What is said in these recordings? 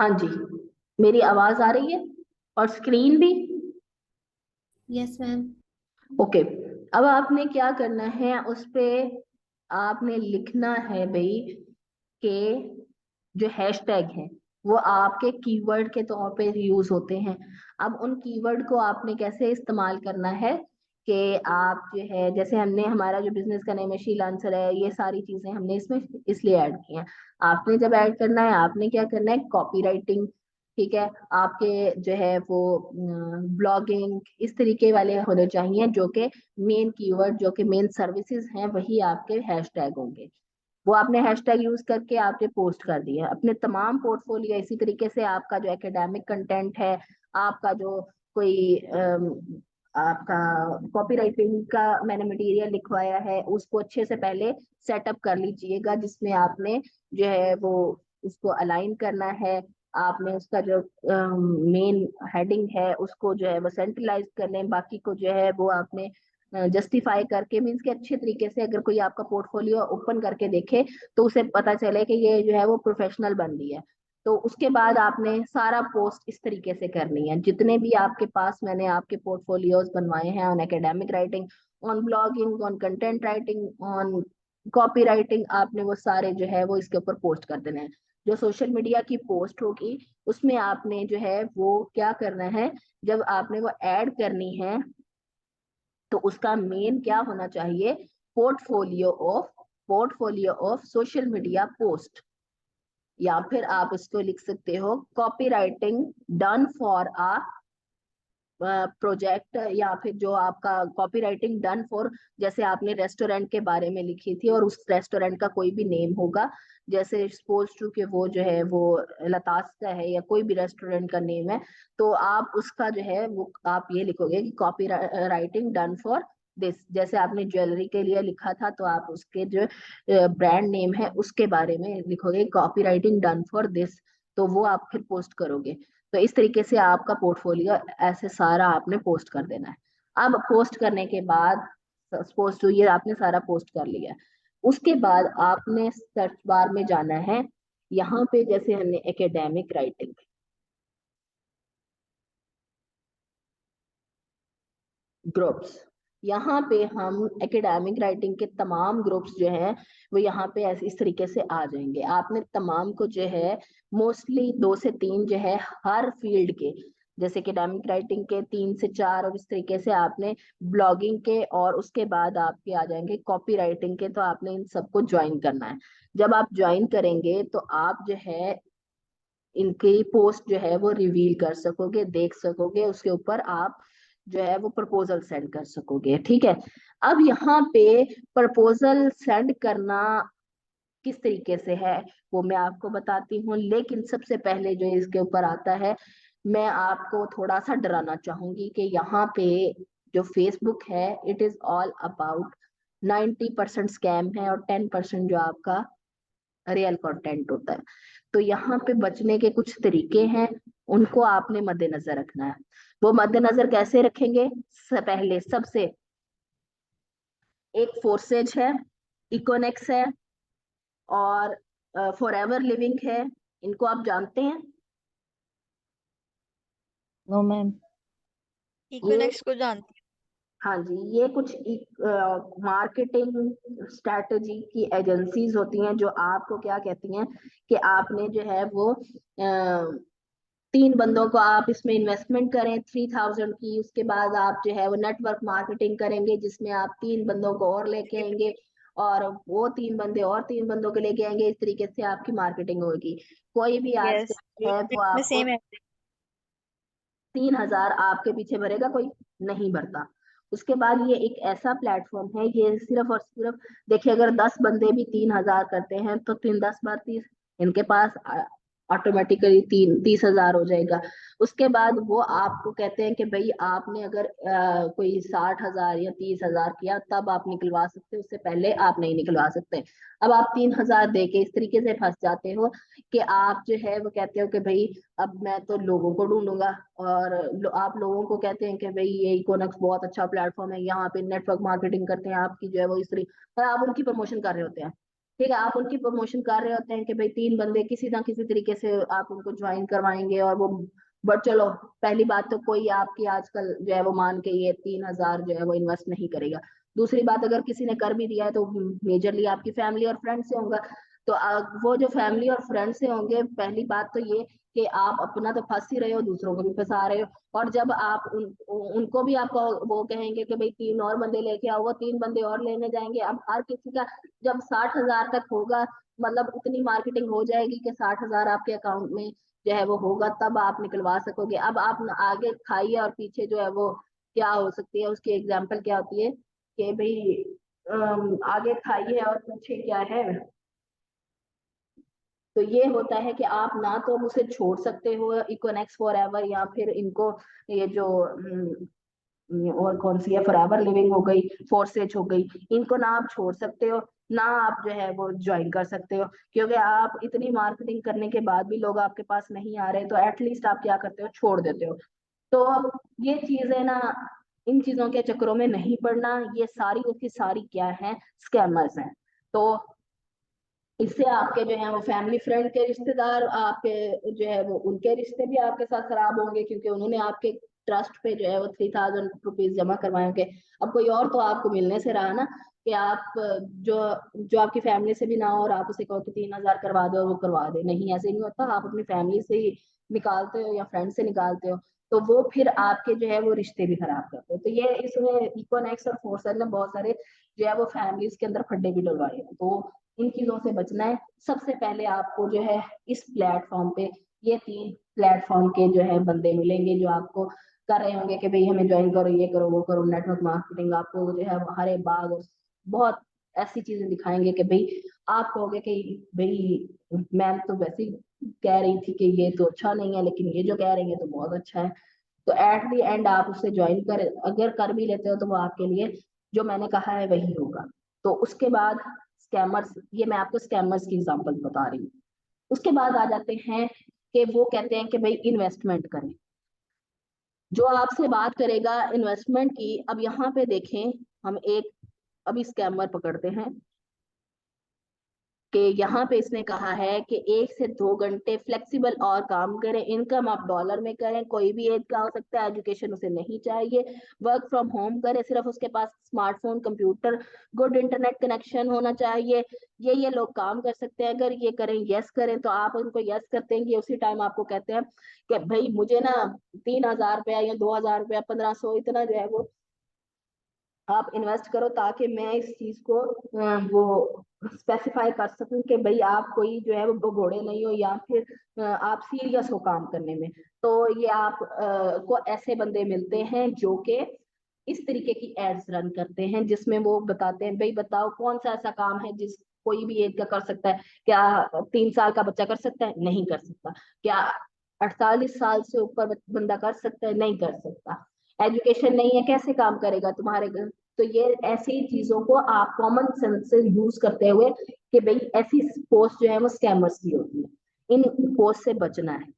हाँ जी, मेरी आवाज आ रही है और स्क्रीन भी। Yes ma'am. ओके। अब आपने क्या करना है उस पे, आपने लिखना है भाई कि जो हैशटैग है वो आपके कीवर्ड के तौर पे यूज होते हैं। अब उन कीवर्ड को आपने कैसे इस्तेमाल करना है कि आप जो है, जैसे हमने हमारा जो बिजनेस का नेम है शील आंसर है, ये सारी चीजें हमने इसमें इसलिए ऐड की हैं। आपने जब ऐड करना है, आपने क्या करना है, कॉपी राइटिंग, ठीक है, आपके जो है वो ब्लॉगिंग, इस तरीके वाले होने चाहिए जो कि मेन कीवर्ड, जो कि मेन सर्विसेज हैं, वही आपके हैशटैग होंगे। वो आपने हैशटैग यूज करके आपने पोस्ट कर दिया अपने तमाम पोर्टफोलियो। इसी तरीके से आपका जो एकेडमिक कंटेंट है, आपका जो कोई आपका कॉपी राइटिंग का मैंने मटेरियल लिखवाया है, उसको अच्छे से पहले सेटअप कर लीजिएगा, जिसमें आपने जो है वो उसको अलाइन करना है। आपने उसका जो मेन हेडिंग है उसको जो है वो सेंट्रलाइज करना है, बाकी को जो है वो आपने जस्टिफाई करके, मीन्स के अच्छे तरीके से अगर कोई आपका पोर्टफोलियो ओपन करके देखे तो उसे पता चले कि ये जो है वो प्रोफेशनल बन रही है। तो उसके बाद आपने सारा पोस्ट इस तरीके से करनी है, जितने भी आपके पास मैंने आपके पोर्टफोलियोज बनवाए हैं on academic writing, on blogging, on content writing, on copy writing, आपने वो सारे जो है वो इसके ऊपर पोस्ट कर देना है। जो सोशल मीडिया की पोस्ट होगी उसमें आपने जो है वो क्या करना है, जब आपने वो ऐड करनी है तो उसका मेन क्या होना चाहिए, portfolio of social media post, या फिर आप इसको लिख सकते हो copy writing done for a project, या फिर जो आपका कॉपी राइटिंग डन फॉर, जैसे आपने रेस्टोरेंट के बारे में लिखी थी और उस रेस्टोरेंट का कोई भी नेम होगा, जैसे सपोज टू कि वो जो है वो लतास का है या कोई भी रेस्टोरेंट का नेम है, तो आप उसका जो है वो आप ये लिखोगे कि copy writing done for this. जैसे आपने ज्वेलरी के लिए लिखा था तो आप उसके जो ब्रांड नेम है उसके बारे में लिखोगे copy writing done for this. तो वो आप फिर पोस्ट करोगे। तो इस तरीके से आपका पोर्टफोलियो ऐसे सारा आपने पोस्ट कर देना है। अब पोस्ट करने के बाद, सपोज टू ये आपने सारा पोस्ट कर लिया, उसके बाद आपने सर्च बार में जाना है, यहाँ पे जैसे हमने एकेडमिक राइटिंग ग्रुप्स, यहाँ पे हम एकेडमिक राइटिंग के तमाम ग्रुप्स जो हैं वो यहाँ पे ऐसे इस तरीके से आ जाएंगे। आपने तमाम को जो है मोस्टली 2 से 3 जो है हर फील्ड के, जैसे एकेडमिक राइटिंग के 3 से 4, और इस तरीके से आपने ब्लॉगिंग के, और उसके बाद आपके आ जाएंगे कॉपी राइटिंग के, तो आपने इन सबको ज्वाइन करना है। जब आप ज्वाइन करेंगे तो आप जो है इनकी पोस्ट जो है वो रिवील कर सकोगे, देख सकोगे, उसके ऊपर आप जो है वो प्रपोजल सेंड कर सकोगे, ठीक है। अब यहाँ पे प्रपोजल सेंड करना किस तरीके से है वो मैं आपको बताती हूँ, लेकिन सबसे पहले जो इसके ऊपर आता है, मैं आपको थोड़ा सा डराना चाहूंगी कि यहाँ पे जो फेसबुक है, it is all about 90% scam है और 10% जो आपका रियल कंटेंट होता है। तो यहाँ पे बचने के कुछ तरीके हैं, उनको आपने मद्देनजर रखना है। वो मद्देनजर कैसे रखेंगे, पहले सबसे एक फोर्सेज है, इकोनेक्स है, और फॉरएवर लिविंग है। इनको आप जानते हैं? No ma'am. ये, इकोनेक्स को जानती हाँ जी, ये कुछ मार्केटिंग स्ट्रेटजी की एजेंसीज होती हैं जो आपको क्या कहती हैं कि आपने जो है वो 3 बंदों को आप इसमें इन्वेस्टमेंट करें 3000 की, उसके बाद आप जो है वो नेटवर्क मार्केटिंग करेंगे जिसमें आप 3 बंदों को और लेके आएंगे, और वो 3 बंदे और 3 बंदों को लेके आएंगे, इस तरीके से आपकी मार्केटिंग होगी। कोई भी हूँ। आज यस, है एक वो में आपको सेम है। 3000 आपके पीछे भरेगा, कोई नहीं भरता। उसके बाद ये एक ऐसा प्लेटफॉर्म है, ये सिर्फ और सिर्फ, देखिए अगर 10 बंदे भी 3000 करते हैं तो 3 10 बार 30, इनके पास ऑटोमेटिकली 30 हजार हो जाएगा। उसके बाद वो आपको कहते हैं कि भाई आपने अगर कोई 60 हजार या 30 हजार किया तब आप निकलवा सकते हो, उससे पहले आप नहीं निकलवा सकते। अब आप 3000 दे के इस तरीके से फंस जाते हो कि आप जो है वो कहते हो कि भाई अब मैं तो लोगों को ढूंढूंगा, और आप लोगों को कहते हैं कि भाई ये इकोनॉक्स बहुत अच्छा प्लेटफॉर्म है, यहाँ पे नेटवर्क मार्केटिंग करते हैं आपकी जो है वो इस तरीके, पर आप उनकी प्रमोशन कर रहे होते हैं। ठीक है, आप उनकी प्रमोशन कर रहे होते हैं कि भाई 3 बंदे किसी ना किसी तरीके से आप उनको ज्वाइन करवाएंगे और वो, बट चलो, पहली बात तो कोई आपकी आजकल जो है वो मान के ये 3,000 जो है वो इन्वेस्ट नहीं करेगा। दूसरी बात, अगर किसी ने कर भी दिया है तो मेजरली आपकी फैमिली और फ्रेंड से होगा। तो वो जो फैमिली और फ्रेंड से होंगे, पहली बात तो ये कि आप अपना तो फंस ही रहे हो, दूसरों को भी फंसा रहे हो। और जब आप उनको भी आपको वो कहेंगे कि भाई 3 और बंदे लेके आओ, वो 3 बंदे और लेने जाएंगे। अब हर किसी का जब 60,000 तक होगा, मतलब इतनी मार्केटिंग हो जाएगी कि 60,000 आपके अकाउंट में जो है वो होगा, तब आप निकलवा सकोगे। अब आप आगे खाइए और पीछे जो है वो क्या हो सकती है, उसकी एग्जाम्पल क्या होती है कि भाई आगे खाइए और पीछे क्या है। तो ये होता है कि आप ना तो उसे छोड़ सकते हो इकोनेक्स फॉर एवर, या फिर इनको ये जो और कौन सी है, फॉरएवर लिविंग हो गई, फोर्सेज हो गई, इनको ना आप छोड़ सकते हो, ना आप जो है वो ज्वाइन कर सकते हो। क्योंकि आप इतनी मार्केटिंग करने के बाद भी लोग आपके पास नहीं आ रहे, तो एटलीस्ट आप क्या करते हो, छोड़ देते हो। तो ये चीजें ना, इन चीजों के चक्करों में नहीं पड़ना, ये सारी की सारी क्या है, स्कैमर्स हैं। तो इससे आपके जो है वो फैमिली फ्रेंड के रिश्तेदार, आपके जो है वो उनके रिश्ते भी आपके साथ खराब होंगे, क्योंकि उन्होंने आपके ट्रस्ट पे जो है वो 3,000 रुपीज जमा करवाए होंगे। अब कोई और तो आपको मिलने से रहा ना कि आप जो जो आपकी फैमिली से भी ना हो और आप उसे कहो कि 3,000 करवा दो, वो करवा दे, नहीं, ऐसे नहीं होता। आप अपनी फैमिली से ही निकालते हो या फ्रेंड से निकालते हो, तो वो फिर आपके जो है वो रिश्ते भी खराब करते हो। तो ये इसमें इकोनेक्स और फोर्सर ने बहुत सारे जो है वो फैमिलीज के अंदर खड्डे भी डलवाए हैं। तो इन चीजों से बचना है। सबसे पहले आपको जो है इस प्लेटफॉर्म पे, ये 3 प्लेटफॉर्म के जो है बंदे मिलेंगे जो आपको कर रहे होंगे कि भाई हमें ज्वाइन करो, ये करो, वो करो, नेटवर्क मार्केटिंग, आपको जो है हरे बाग और बहुत ऐसी चीजें दिखाएंगे कि भाई आप कहोगे कि भाई मैम तो वैसे ही कह रही थी कि ये तो अच्छा नहीं है, लेकिन ये जो कह रही है तो बहुत अच्छा है। तो एट द एंड आप उसे ज्वाइन कर, अगर कर भी लेते हो तो वो आपके लिए जो मैंने कहा है वही होगा। तो उसके बाद स्कैमर्स, ये मैं आपको स्कैमर्स की एग्जांपल बता रही हूँ। उसके बाद आ जाते हैं कि वो कहते हैं कि भाई इन्वेस्टमेंट करें। जो आपसे बात करेगा इन्वेस्टमेंट की, अब यहाँ पे देखें, हम एक अभी स्कैमर पकड़ते हैं कि यहाँ पे इसने कहा है कि 1 से 2 घंटे फ्लेक्सिबल और काम करें, इनकम आप डॉलर में करें, कोई भी एज का हो सकता है, एजुकेशन उसे नहीं चाहिए, वर्क फ्रॉम होम करे, सिर्फ उसके पास smartphone, computer, good internet connection होना चाहिए। ये लोग काम कर सकते हैं, अगर ये करें, यस करें, तो आप उनको यस करते हैं कि उसी टाइम आपको कहते हैं कि भाई मुझे ना 3,000 रुपया या 2,000 रुपया, 1,500, इतना जो है वो आप इन्वेस्ट करो, ताकि मैं इस चीज को वो स्पेसिफाई कर सकूं कि भाई आप कोई जो है वो घोड़े नहीं हो, या फिर आप सीरियस हो काम करने में। तो ये आप को ऐसे बंदे मिलते हैं जो कि इस तरीके की एड्स रन करते हैं, जिसमें वो बताते हैं भाई बताओ कौन सा ऐसा काम है जिस कोई भी एज का कर सकता है। क्या 3 साल का बच्चा कर सकता है? नहीं कर सकता। क्या 48 साल से ऊपर बंदा कर सकता है? नहीं कर सकता। एजुकेशन नहीं है, कैसे काम करेगा तुम्हारे घर? तो ये ऐसी चीजों को आप कॉमन सेंस से यूज करते हुए कि भाई ऐसी पोस्ट जो है वो स्कैमर्स की होती है, इन पोस्ट से बचना है।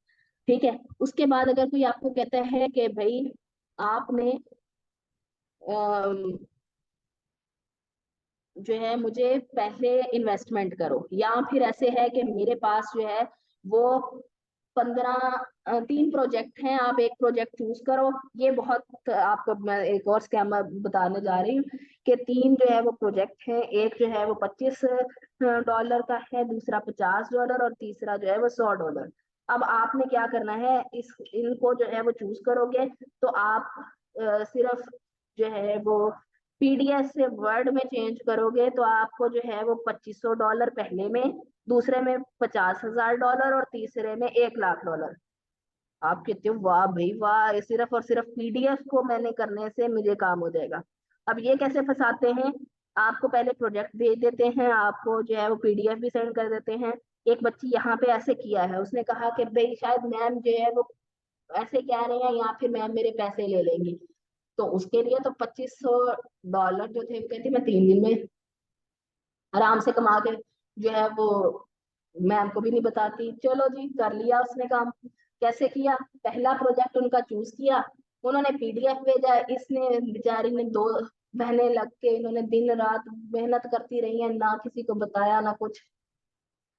ठीक है। उसके बाद अगर कोई आपको कहता है कि भाई आपने अम, जो है मुझे पहले इन्वेस्टमेंट करो, या फिर ऐसे है कि मेरे पास जो है वो 3 प्रोजेक्ट हैं, आप एक प्रोजेक्ट चूज करो। ये बहुत आपको मैं एक और स्कैम बताने जा रही हूँ कि 3 जो है वो प्रोजेक्ट है, एक जो है वो $25 का है, दूसरा $50 और तीसरा जो है वो $100। अब आपने क्या करना है, इस इनको जो है वो चूज करोगे, तो आप सिर्फ जो है वो पीडीएफ से वर्ड में चेंज करोगे, तो आपको जो है वो $2,500 पहले में, दूसरे में $50,000 और तीसरे में $1,00,000। आप कहते हो वाह भाई वाह, ये सिर्फ और सिर्फ पीडीएफ को मैंने करने से मुझे काम हो जाएगा। अब ये कैसे फंसाते हैं, आपको पहले प्रोजेक्ट भेज देते हैं, आपको जो है वो पीडीएफ भी सेंड कर देते हैं। एक बच्ची यहाँ पे ऐसे किया है, उसने कहा कि भाई शायद मैम जो है वो ऐसे कह रहे हैं, या फिर मैम मेरे पैसे ले लेंगी। तो उसके लिए तो $2,500 जो थे, वो कहती मैं 3 दिन में आराम से कमा के जो है वो मैम को भी नहीं बताती। चलो जी, कर लिया उसने काम। कैसे किया, पहला प्रोजेक्ट उनका चूज किया, उन्होंने पीडीएफ भेजा, इसने बेचारी ने बहने लग के इन्होंने दिन रात मेहनत करती रही है, ना किसी को बताया ना कुछ।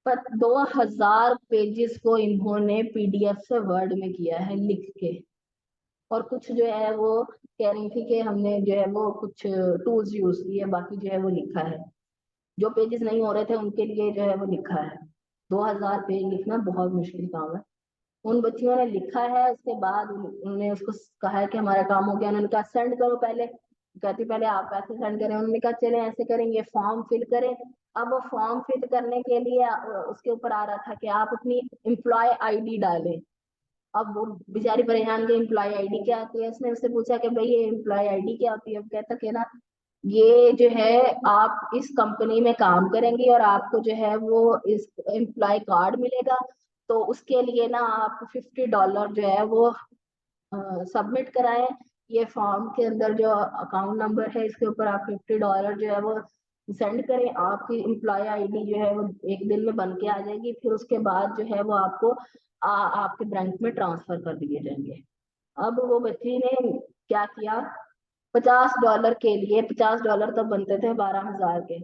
पर 2000 पेजेस को इन्होंने पीडीएफ से वर्ड में किया है लिख के। और कुछ जो है वो कह रही थी कि हमने जो है वो कुछ टूल्स यूज किए, बाकी जो है वो लिखा है। जो पेजेस नहीं हो रहे थे उनके लिए जो है वो लिखा है। 2000 पेज लिखना बहुत मुश्किल काम है। उन बच्चियों ने लिखा है, उसके बाद उन्होंने उसको कहा है कि हमारा काम हो गया। उन्होंने कहा सेंड करो पहले। कहती पहले आप पैसे सेंड करें। उन्होंने कहा चले ऐसे करेंगे, फॉर्म फिल करें। अब वो फॉर्म फिल करने के लिए उसके ऊपर आ रहा था कि आप अपनी एम्प्लॉय आईडी डालें। अब वो बेचारी परेशान, के एम्प्लॉय आईडी क्या आती है। उसने उससे पूछा कि भाई ये एम्प्लॉय आईडी क्या होती है। अब कहता कि ना ये जो है आप इस कंपनी में काम करेंगी और आपको जो है वो इस एम्प्लॉय कार्ड मिलेगा। तो उसके लिए ना आप $50 जो है वो सबमिट कराएं। ये फॉर्म के अंदर जो अकाउंट नंबर है इसके ऊपर आप $50 जो है वो सेंड करें। आपकी एम्प्लॉय आईडी जो है वो 1 दिन में बन के आ जाएगी। फिर उसके बाद जो है वो आपको आपके बैंक में ट्रांसफर कर दिए जाएंगे। अब वो बच्ची ने क्या किया, $50 के लिए, $50 तब बनते थे 12,000 के।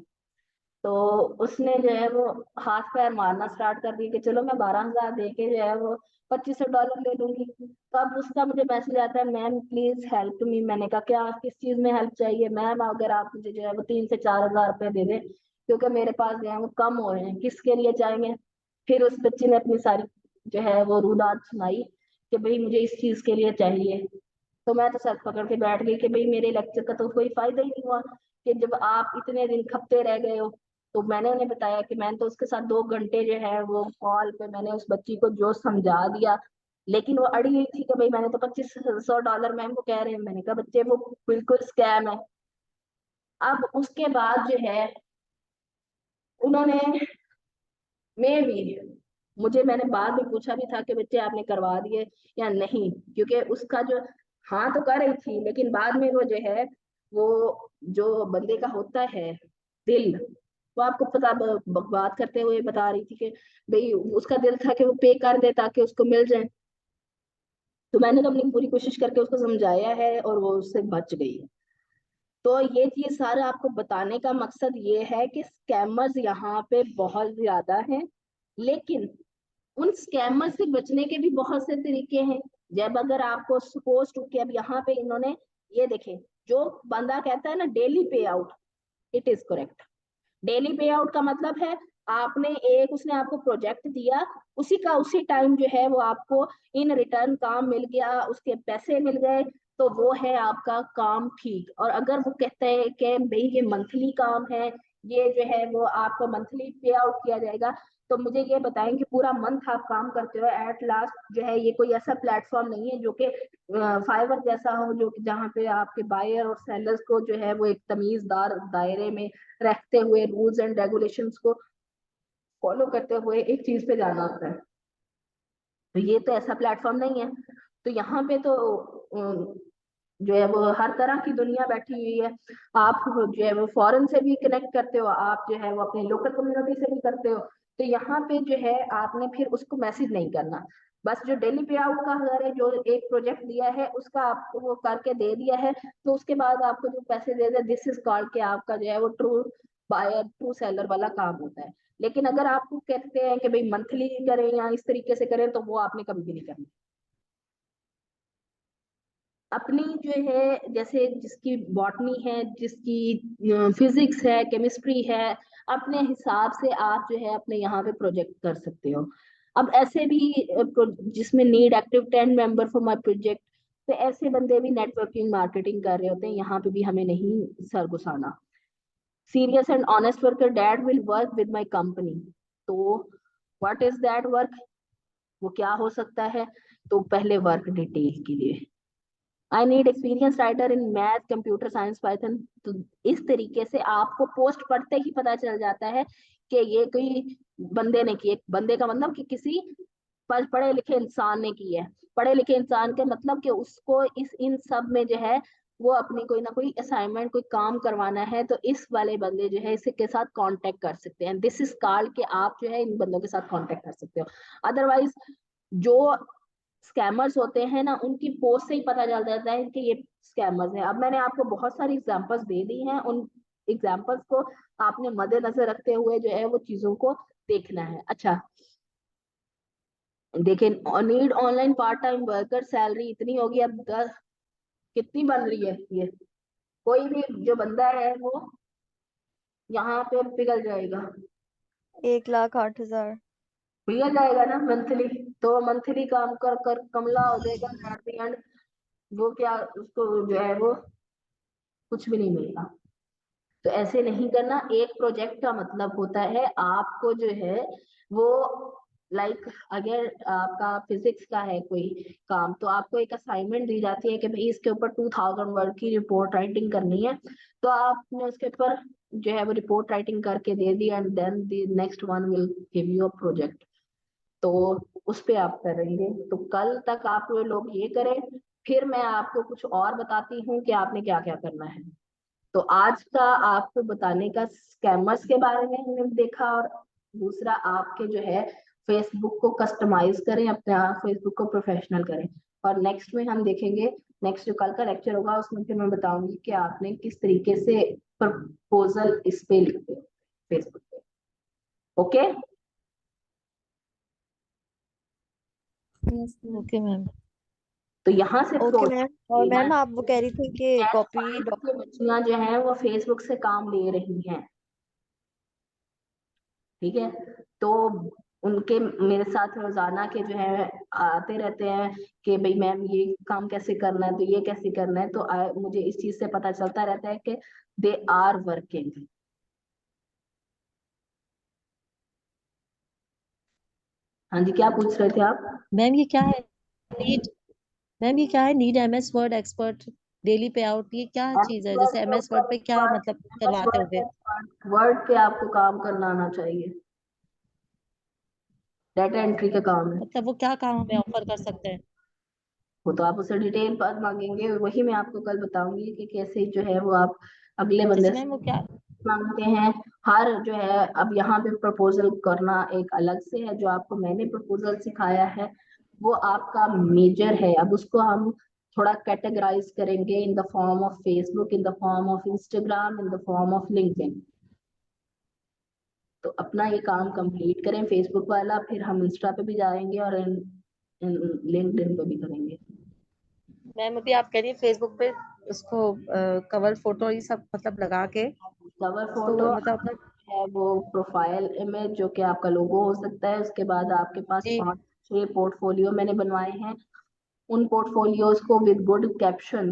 तो उसने जो है वो हाथ पैर मारना स्टार्ट कर दिया कि चलो मैं 12,000 दे के जो है वो $2500 ले लूंगी। तब उसका मुझे मैसेज आता है, मैम प्लीज हेल्प मी। मैंने कहा क्या, किस चीज में हेल्प चाहिए मैम? अगर आप मुझे जो है वो 3 से 4 हज़ार रुपये दे दें, क्योंकि मेरे पास जो है वो कम हो रहे हैं। किसके लिए चाहिए? फिर उस बच्ची ने अपनी सारी जो है वो रुदात सुनाई कि भाई मुझे इस चीज के लिए चाहिए। तो मैं तो सर पकड़ के बैठ गई कि भाई मेरे लेक्चर का तो कोई फायदा ही नहीं हुआ, कि जब आप इतने दिन खपते रह गए हो। तो मैंने उन्हें बताया कि मैंने तो उसके साथ 2 घंटे जो है वो कॉल पे मैंने उस बच्ची को जो समझा दिया। लेकिन वो अड़ी हुई थी कि भाई मैंने तो $2500 मैम को कह रहे हैं। मैंने कहा बच्चे वो बिल्कुल स्कैम है। अब उसके बाद जो है उन्होंने, मैं भी, मैंने बाद में पूछा भी था कि बच्चे आपने करवा दिए या नहीं, क्योंकि उसका जो, हाँ तो कर रही थी लेकिन बाद में वो जो है वो जो बंदे का होता है दिल, वो आपको पता, बात करते हुए बता रही थी कि भाई उसका दिल था कि वो पे कर दे ताकि उसको मिल जाए। तो मैंने तो अपनी पूरी कोशिश करके उसको समझाया है और वो उससे बच गई है। तो ये चीज सारा आपको बताने का मकसद ये है कि स्कैमर्स यहाँ पे बहुत ज्यादा हैं। लेकिन उन स्कैमर से बचने के भी बहुत से तरीके हैं। जब अगर आपको सपोज टू कि अब यहाँ पे इन्होंने, ये देखें, जो बंदा कहता है ना डेली पे out, it is correct. Daily पे आउट का मतलब है आपने एक, उसने आपको प्रोजेक्ट दिया, उसी का उसी टाइम जो है वो आपको इन रिटर्न काम मिल गया, उसके पैसे मिल गए, तो वो है आपका काम ठीक। और अगर वो कहते हैं कि भाई ये मंथली काम है, ये जो है वो आपको मंथली पे आउट किया जाएगा, तो मुझे ये बताएं कि पूरा मंथ आप काम करते हो, एट लास्ट जो है ये कोई ऐसा प्लेटफॉर्म नहीं है जो कि फाइवर जैसा हो, जो कि जहाँ पे आपके बायर और सेलर्स को जो है वो एक तमीजदार दायरे में रखते हुए रूल्स एंड रेगुलेशंस को फॉलो करते हुए एक चीज पे जाना होता है। तो ये तो ऐसा प्लेटफॉर्म नहीं है। तो यहाँ पे तो जो है वो हर तरह की दुनिया बैठी हुई है। आप जो है वो फॉरेन से भी कनेक्ट करते हो, आप जो है वो अपनी लोकल कम्युनिटी से भी करते हो। तो यहाँ पे जो है आपने फिर उसको मैसेज नहीं करना, बस जो डेली पे आउट का अगर है, जो एक प्रोजेक्ट दिया है उसका आपको वो करके दे दिया है, तो उसके बाद आपको जो पैसे दे दे, दिस इज कॉल्ड के आपका जो है वो ट्रू बायर ट्रू सेलर वाला काम होता है। लेकिन अगर आपको कहते हैं कि भाई मंथली करें या इस तरीके से करें, तो वो आपने कभी भी नहीं करना। अपनी जो है जैसे जिसकी बॉटनी है, जिसकी फिजिक्स है, केमिस्ट्री है, अपने हिसाब से आप जो है अपने यहाँ पे प्रोजेक्ट कर सकते हो। अब ऐसे भी जिसमें need active 10 member for my project, तो ऐसे बंदे भी नेटवर्किंग मार्केटिंग कर रहे होते हैं। यहाँ पे भी हमें नहीं सर घुसाना। Serious and honest worker that will work with my company. तो व्हाट इज दैट वर्क? वो क्या हो सकता है? तो पहले वर्क डिटेल के लिए I need experience writer in math, computer science, Python. तो इस तरीके से आपको पोस्ट पढ़ते ही पता चल जाता है कि ये कोई बंदे ने की है। बंदे का मतलब कि किसी पढ़े लिखे इंसान ने की है। पढ़े लिखे इंसान के मतलब कि उसको इस इन सब में जो है वो अपनी कोई ना कोई असाइनमेंट, कोई काम करवाना है, तो इस वाले बंदे जो है इसके साथ कांटेक्ट कर सकते हैं। दिस इज कॉल्ड कि आप जो है इन बंदों के साथ कांटेक्ट कर सकते हो। अदरवाइज जो स्कैमर्स होते हैं ना, उनकी पोस्ट से ही पता चल जाता है कि ये स्कैमर्स हैं। अब मैंने आपको बहुत सारी एग्जांपल्स दे दी हैं, उन एग्जांपल्स को आपने मद्देनजर रखते हुए जो है वो चीजों को देखना है। अच्छा, देखिए, need online part time worker, salary इतनी होगी। अब कितनी बन रही है ये, कोई भी जो बंदा है वो यहाँ पे पिघल जाएगा। 1,08,000। पिघल जाएगा ना मंथली। तो मंथली काम कर कर कमला हो जाएगा, एट द एंड वो क्या, उसको जो है वो कुछ भी नहीं मिलेगा। तो ऐसे नहीं करना। एक प्रोजेक्ट का मतलब होता है आपको जो है वो, लाइक अगर आपका फिजिक्स का है कोई काम, तो आपको एक असाइनमेंट दी जाती है कि भाई इसके ऊपर 2000 वर्ड की रिपोर्ट राइटिंग करनी है। तो आपने उसके ऊपर जो है वो रिपोर्ट राइटिंग करके दे दी, and then the next one will give you a project. तो उस पे आप करेंगे। तो कल तक आप लोग ये करें, फिर मैं आपको कुछ और बताती हूँ कि आपने क्या क्या करना है। तो आज का आपको बताने का स्कैमर्स के बारे में हमने देखा, और दूसरा आपके जो है फेसबुक को कस्टमाइज करें, अपने फेसबुक को प्रोफेशनल करें। और नेक्स्ट में हम देखेंगे, नेक्स्ट जो कल का लेक्चर होगा उसमें फिर मैं बताऊंगी कि आपने किस तरीके से प्रपोजल इस पे लिखते हो फेसबुक पे। Okay. Yes ma'am. Okay ma'am. तो यहाँ से ओके मैम। और मैम आप वो कह रही थी कि कॉपी की बच्चियां जो हैं वो फेसबुक से काम ले रही हैं, ठीक है। तो उनके मेरे साथ रोजाना के जो है आते रहते हैं कि भाई मैम ये काम कैसे करना है, तो ये कैसे करना है। तो मुझे इस चीज से पता चलता रहता है कि दे आर वर्किंग। हाँ जी, क्या पूछ रहे थे आप? मैम ये क्या है? नीट मैम ये क्या है? Need MS word expert daily पे आउट, ये क्या चीज है? जैसे एमएस वर्ड पे क्या मतलब करवाते होगे? वर्ड पे आपको काम करना आना चाहिए, डाटा एंट्री का काम है। मतलब वो क्या काम हमें ऑफर कर सकते हैं? वो तो आप उससे डिटेल बात मांगेंगे, वही मैं आपको कल बताऊंगी कि कैसे जो है वो आप अगले बंदे जैसे मैम वो से क्या? मांगते हैं। हर जो है, अब यहाँ पे प्रपोजल करना एक अलग से है, जो आपको मैंने प्रपोजल सिखाया है वो आपका मेजर है। अब उसको हम थोड़ा कैटेगराइज करेंगे in the form of Facebook, in the form of Instagram, in the form of LinkedIn. तो अपना ये काम कंप्लीट करें फेसबुक वाला, फिर हम इंस्टा पे भी जाएंगे और लिंक्डइन पे भी करेंगे। मैम अभी आप कह रही है फेसबुक पे उसको कवर फोटो ये सब मतलब लगा के कवर तो फोटो मतलब अपना। है, वो प्रोफाइल इमेज जो कि आपका लोगो हो सकता है। उसके बाद आपके पास जी 5-6 पोर्टफोलियो मैंने बनवाए हैं। उन पोर्टफोलियोज को with good caption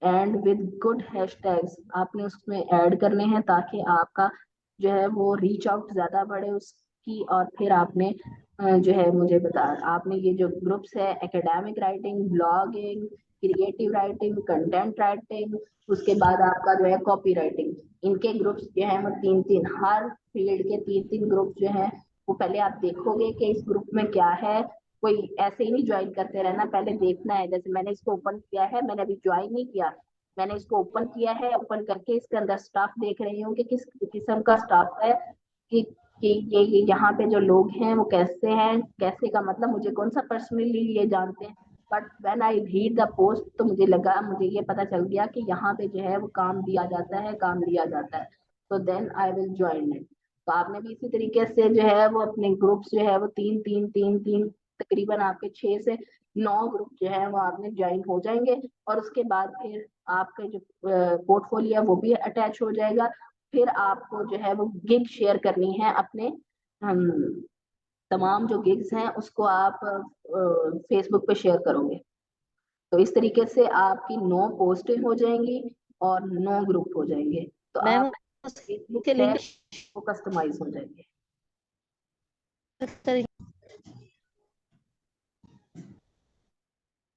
and with good hashtags आपने उसमें ऐड करने हैं, ताकि आपका जो है वो रीच आउट ज्यादा बढ़े उसकी। और फिर आपने जो है मुझे बता, आपने ये जो ग्रुप्स है, academic writing, blogging, creative writing, content writing, उसके बाद आपका जो है कॉपी राइटिंग, इनके ग्रुप्स जो है वो 3-3, हर फील्ड के 3-3 ग्रुप जो है वो पहले आप देखोगे कि इस ग्रुप में क्या है। कोई ऐसे ही नहीं ज्वाइन करते रहना, पहले देखना है। जैसे मैंने इसको ओपन किया है, मैंने अभी ज्वाइन नहीं किया, मैंने इसको ओपन किया है, ओपन करके इसके अंदर स्टाफ देख रही हूँ कि किस किस्म का स्टाफ है, कि ये यहाँ पे जो लोग हैं वो कैसे हैं। कैसे का मतलब मुझे कौन सा पर्सनली ये जानते हैं, but when I read the post तो मुझे लगा, मुझे ये पता चल गया कि यहाँ पे जो है वो काम दिया जाता है, काम लिया जाता है। तो then I will join it. तो आपने भी इसी तरीके से जो है वो अपने ग्रुप्स जो है वो 3-3-3-3, तकरीबन आपके 6 से 9 ग्रुप जो है वो आपने ज्वाइन हो जाएंगे। और उसके बाद फिर आपका जो पोर्टफोलियो है वो भी अटैच हो जाएगा। फिर आपको जो है वो गिग शेयर करनी है अपने, हम तमाम जो गिग्स हैं उसको आप फेसबुक पे शेयर करोगे। तो इस तरीके से आपकी 9 पोस्टें हो जाएंगी और 9 ग्रुप हो जाएंगे। तो मैम आप फेसबुक उसके है लिंक वो कस्टमाइज हो जाएंगे।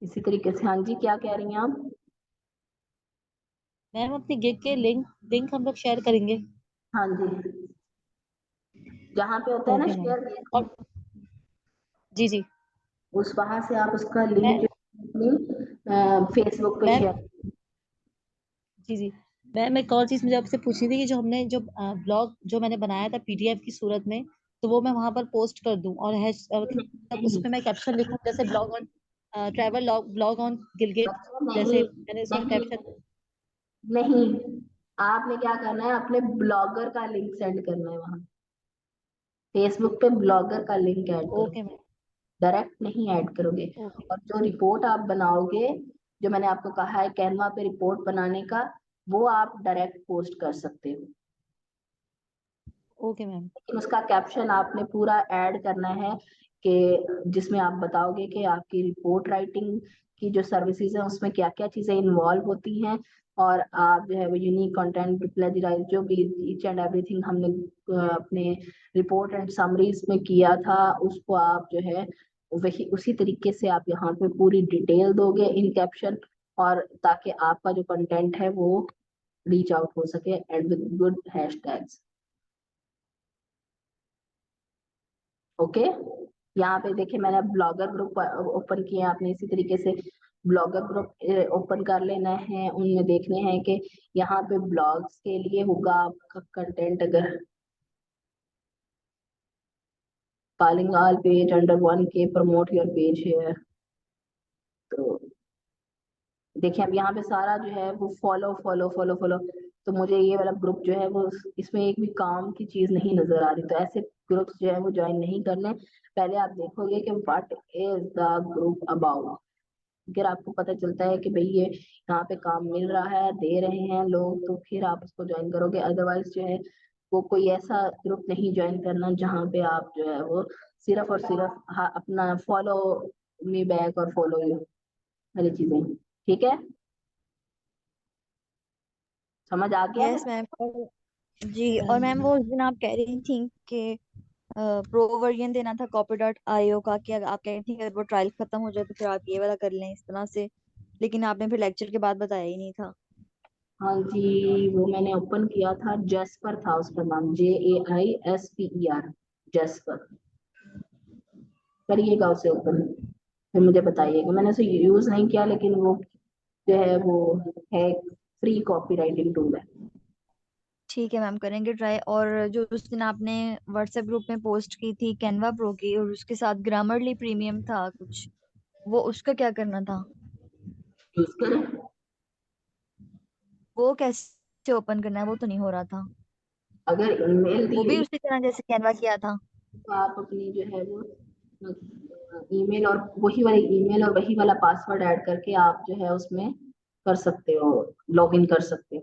इसी तरीके से, हाँ जी, क्या कह रही हैं आप? मैम अपनी गिग के लिंक लिंक हम लोग शेयर करेंगे। हाँ जी, जहाँ पे होता है ना ओके मैम। शेयर, और जी जी। उस वहां से आप उसका लिंक मैं जो अपनी फेसबुक पे मैम शेयर। जी जी। मैम एक और चीज मुझे आपसे पूछनी थी कि जो हमने जो ब्लॉग जो मैंने बनाया था पीडीएफ की सूरत में, तो वो मैं वहां पर पोस्ट कर दूं और मतलब नहीं, उसमें मैं कैप्शन लिखूं जैसे ब्लॉग और ट्रैवल ब्लॉग ऑन गिलगित, बच्चों जैसे नहीं, मैंने उसका नहीं, कैप्शन। नहीं, आपने क्या करना है, अपने ब्लॉगर का लिंक सेंड करना है वहां, फेसबुक पे ब्लॉगर का लिंक ऐड करो, ओके मैम। डायरेक्ट नहीं ऐड करोगे। ओके। और जो रिपोर्ट आप बनाओगे, जो मैंने आपको कहा है कैनवा पे रिपोर्ट बनाने का, वो आप डायरेक्ट पोस्ट कर सकते हो, ओके मैम। लेकिन उसका कैप्शन आपने पूरा ऐड करना है कि जिसमें आप बताओगे कि आपकी रिपोर्ट राइटिंग की जो सर्विसेज है उसमें क्या क्या चीजें इन्वॉल्व होती हैं, और आप जो है वो यूनिक कंटेंट प्लेजराइज जो भी ईच एंड एवरीथिंग हमने अपने रिपोर्ट एंड समरीज में किया था, उसको आप जो है वही उसी तरीके से आप यहाँ पे पूरी डिटेल दोगे इन कैप्शन, और ताकि आपका जो कंटेंट है वो रीच आउट हो सके and with good hashtags. Okay, यहाँ पे देखिए मैंने ब्लॉगर ग्रुप ओपन किया, आपने इसी तरीके से ब्लॉगर ग्रुप ओपन कर लेना है, उनमें देखने हैं कि यहाँ पे ब्लॉग्स के लिए होगा आपका कंटेंट, अगर calling all page under 1K promote your page है, तो देखिए अब यहाँ पे सारा जो है वो फॉलो फॉलो फॉलो फॉलो, तो मुझे ये वाला ग्रुप जो है वो इसमें एक भी काम की चीज नहीं नजर आ रही, तो ऐसे ग्रुप्स जो है वो ज्वाइन नहीं करने। पहले आप देखोगे कि what is the group about, अगर आपको पता चलता है कि भाई ये यहाँ पे काम मिल रहा है, दे रहे हैं लोग, तो फिर आप उसको ज्वाइन करोगे, अदरवाइज जो है वो कोई ऐसा ग्रुप नहीं ज्वाइन करना जहाँ पे आप जो है वो सिर्फ और सिर्फ अपना फॉलो मी बैक और फॉलो यू वाली चीजें, ठीक है, समझ आ गया है। Yes ma'am. और जी, और मैम वो उस दिन आप कह रही थी कि प्रो वर्जन देना था कॉपी डॉट आईओ का, कि अगर आप कह रही थी कि अगर वो ट्रायल खत्म हो जाए तो फिर आप ये वाला कर लें इस तरह से, लेकिन आपने फिर लेक्चर के बाद बताया ही नहीं था। हाँ जी, वो मैंने ओपन किया था, जेस्पर था उसका नाम, JAISPER, जेस्पर, करिएगा उसे ओपन, फिर मुझे बताइएगा, मैंने उसे यूज नहीं किया लेकिन वो जो है वो है, फ्री कॉपी राइटिंग टूल है। ठीक है मैम, करेंगे ट्राई। और जो उस दिन आपने व्हाट्सएप ग्रुप में पोस्ट की थी कैनवा प्रो की, और उसके साथ ग्रामरली प्रीमियम था कुछ, वो उसका क्या करना था? यूज करें, वो कैसे ओपन करना है? वो तो नहीं हो रहा था। अगर ईमेल दी वो भी गई उसी तरह जैसे कैनवा किया था? तो आप अपनी जो है वो ईमेल और वही वाली ईमेल और वही वाला पासवर्ड ऐड करके आप जो है उसमें कर सकते हो, लॉग इन कर सकते हो।